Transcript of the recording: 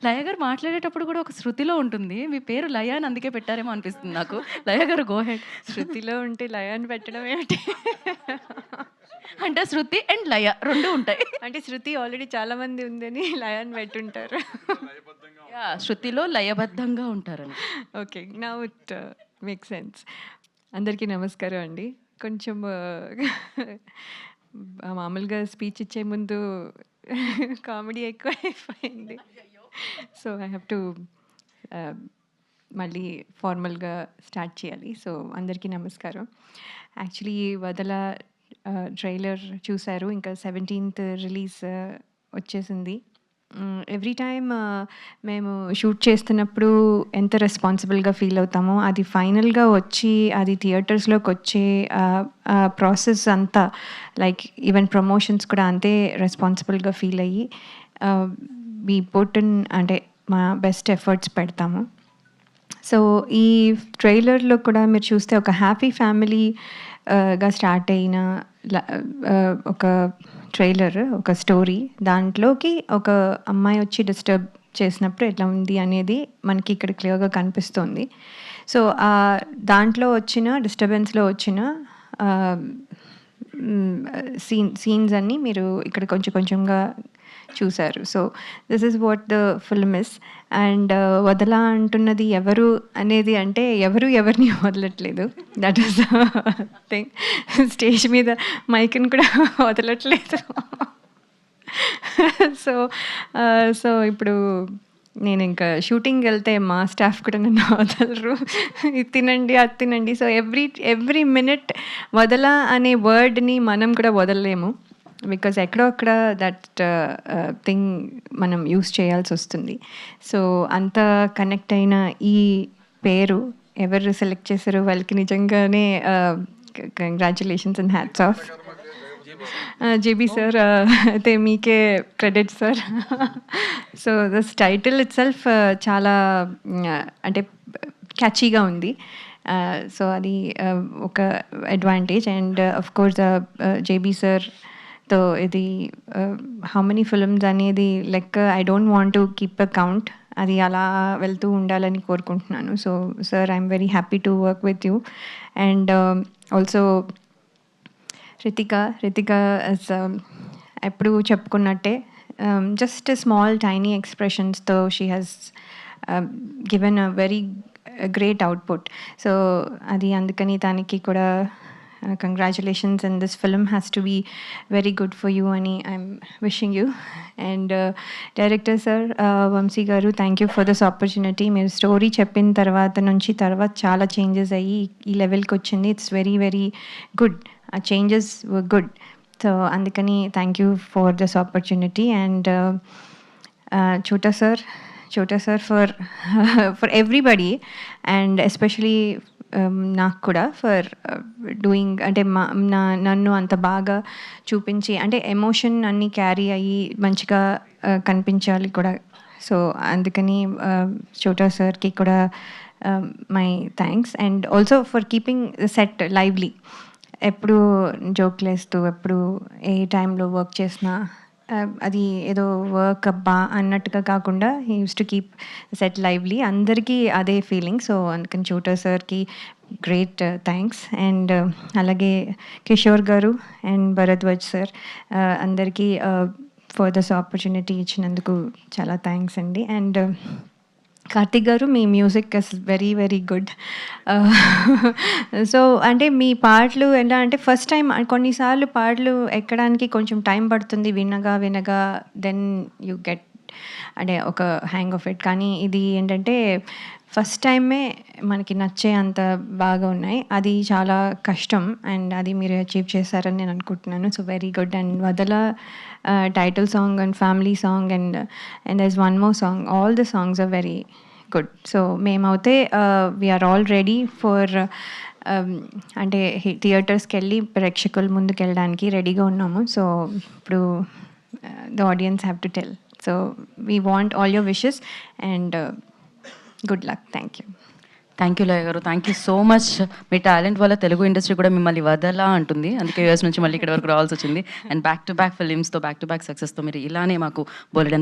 లయ గారు మాట్లాడేటప్పుడు కూడా ఒక శృతిలో ఉంటుంది. మీ పేరు లయ అని అందుకే పెట్టారేమో అనిపిస్తుంది నాకు. లయ గారు గో హెడ్. శృతిలో ఉంటే లయ అని పెట్టడం ఏమిటి? అంటే శృతి అండ్ లయ 2 ఉంటాయి. అంటే శృతి ఆల్రెడీ చాలా మంది ఉందని లయ అని పెట్టుంటారు. యాహ్! శృతిలో లయబద్ధంగా ఉంటారని. Okay. Now it makes sense. అందరికీ నమస్కారం అండి. కొంచెం మామూలుగా స్పీచ్ ఇచ్చే ముందు కామెడీ ఎక్కువైపోయింది. సో ఐ హ్యావ్ టు మళ్ళీ ఫార్మల్గా స్టార్ట్ చేయాలి. సో అందరికీ నమస్కారం. యాక్చువల్లీ వదల ట్రైలర్ చూశారు. ఇంకా 17th రిలీజ్ వచ్చేసింది. ఎవ్రీ టైమ్ మేము షూట్ చేస్తున్నప్పుడు ఎంత రెస్పాన్సిబుల్గా ఫీల్ అవుతామో, అది ఫైనల్గా వచ్చి అది థియేటర్స్లోకి వచ్చే ప్రాసెస్ అంతా, లైక్ ఈవెన్ ప్రమోషన్స్ కూడా అంతే రెస్పాన్సిబుల్గా ఫీల్ అయ్యి వీ పుట్ ఇన్, అంటే మా బెస్ట్ ఎఫర్ట్స్ పెడతాము. సో ఈ ట్రైలర్లో కూడా మీరు చూస్తే ఒక హ్యాపీ ఫ్యామిలీగా స్టార్ట్ అయిన ఒక ట్రైలర్, ఒక స్టోరీ, దాంట్లోకి ఒక అమ్మాయి వచ్చి డిస్టర్బ్ చేసినప్పుడు ఎట్లా ఉంది అనేది మనకి ఇక్కడ క్లియర్గా కనిపిస్తుంది. సో దాంట్లో వచ్చిన డిస్టర్బెన్స్లో వచ్చిన సీన్స్ అన్నీ మీరు ఇక్కడ కొంచెంగా చూశారు. So this is what the film is. And Vadala అంటున్నది ఎవరు అనేది అంటే ఎవరిని వదలట్లేదు. That is thing. స్టేజ్ మీద మైక్ని కూడా వదలట్లేదు. సో ఇప్పుడు నేను ఇంకా షూటింగ్కి వెళ్తే మా స్టాఫ్ కూడా నన్ను వదలరు. ఇది తినండి, అది తినండి. సో ఎవ్రీ మినిట్ వదల అనే వర్డ్ని మనం కూడా వదలలేము. బికాజ్ ఎక్కడో అక్కడ దట్ థింగ్ మనం యూస్ చేయాల్సి వస్తుంది. సో అంత కనెక్ట్ అయిన ఈ పేరు ఎవరు సెలెక్ట్ చేశారో వాళ్ళకి నిజంగానే congratulations and hats off. JB sir, అయితే మీకే credit sir. So this title it self చాలా అంటే క్యాచీగా ఉంది. సో అది ఒక advantage. And of course JB sir తో ఇది హౌ మెనీ ఫిల్మ్స్ అనేది లెక్క I don't want to keep a count. అది అలా వెళ్తూ ఉండాలని కోరుకుంటున్నాను. So sir, I'm very happy to work with you. And also Ritika ఎప్పుడు చెప్పుకున్నట్టే just small tiny ఎక్స్ప్రెషన్స్తో she has given a very great output. So అది అందుకని దానికి కూడా congratulations, and this film has to be very good for you ani I'm wishing you. And director sir, Vamsi garu, thank you for this opportunity. Meer story cheppin tarvata nunchi chaala changes ayyi ee level ki ochindi. It's very very good. Changes were good. So andukani thank you for this opportunity. And Chota sir for everybody, and especially నాకు కూడా for doing, అంటే నన్ను అంత బాగా చూపించి, అంటే emotion అన్నీ carry అయ్యి మంచిగా కనిపించాలి కూడా. సో అందుకని చోటా సార్కి కూడా my thanks. And also for keeping set lively. ఎప్పుడు జోక్లు వేస్తూ, ఎప్పుడు ఏ టైంలో వర్క్ చేసినా అది ఏదో వర్క్ అబ్బా అన్నట్టుగా కాకుండా he use to keep set lively. అందరికీ అదే ఫీలింగ్. సో అందుకని చోటా సార్కి గ్రేట్ థ్యాంక్స్. అండ్ అలాగే కిషోర్ గారు అండ్ భరద్వాజ్ సార్, అందరికీ ఫర్ దిస్ ఆపర్చునిటీ ఇచ్చినందుకు చాలా థ్యాంక్స్ అండి. అండ్ కార్తిక్ గారు, మీ music is very very good. So అంటే మీ పాటలు ఎలా అంటే ఫస్ట్ టైం కొన్నిసార్లు పాటలు ఎక్కడానికి కొంచెం టైం పడుతుంది, వినగా దెన్ యూ గెట్ అంటే ఒక హ్యాంగ్ ఆఫ్ ఇట్. కానీ ఇది ఏంటంటే ఫస్ట్ టైమే మనకి నచ్చే అంత బాగా ఉన్నాయి. అది చాలా కష్టం, అండ్ అది మీరు అచీవ్ చేశారని నేను అనుకుంటున్నాను. So very good. And Vadala title song and family song and there is one more song, all the songs are very good. So మేమైతే వీఆర్ ఆల్ రెడీ ఫర్, అంటే థియేటర్స్కి వెళ్ళి ప్రేక్షకుల ముందుకు వెళ్ళడానికి రెడీగా ఉన్నాము. సో ఇప్పుడు the audience have to tell. So we want all your wishes and good luck. Thank you. Thank you Laya garu. Thank you so much. మీ టాలెంట్ వల్ల తెలుగు ఇండస్ట్రీ కూడా మిమ్మల్ని వదలా అంటుంది. అందుకే యూఎస్ నుంచి మళ్ళీ ఇక్కడ వరకు రావాల్సి వచ్చింది. అండ్ బ్యాక్ టు బ్యాక్ ఫిలిమ్స్తో, బ్యాక్ టు బ్యాక్ సక్సెస్తో మీరు ఇలానే మాకు బోలెడంత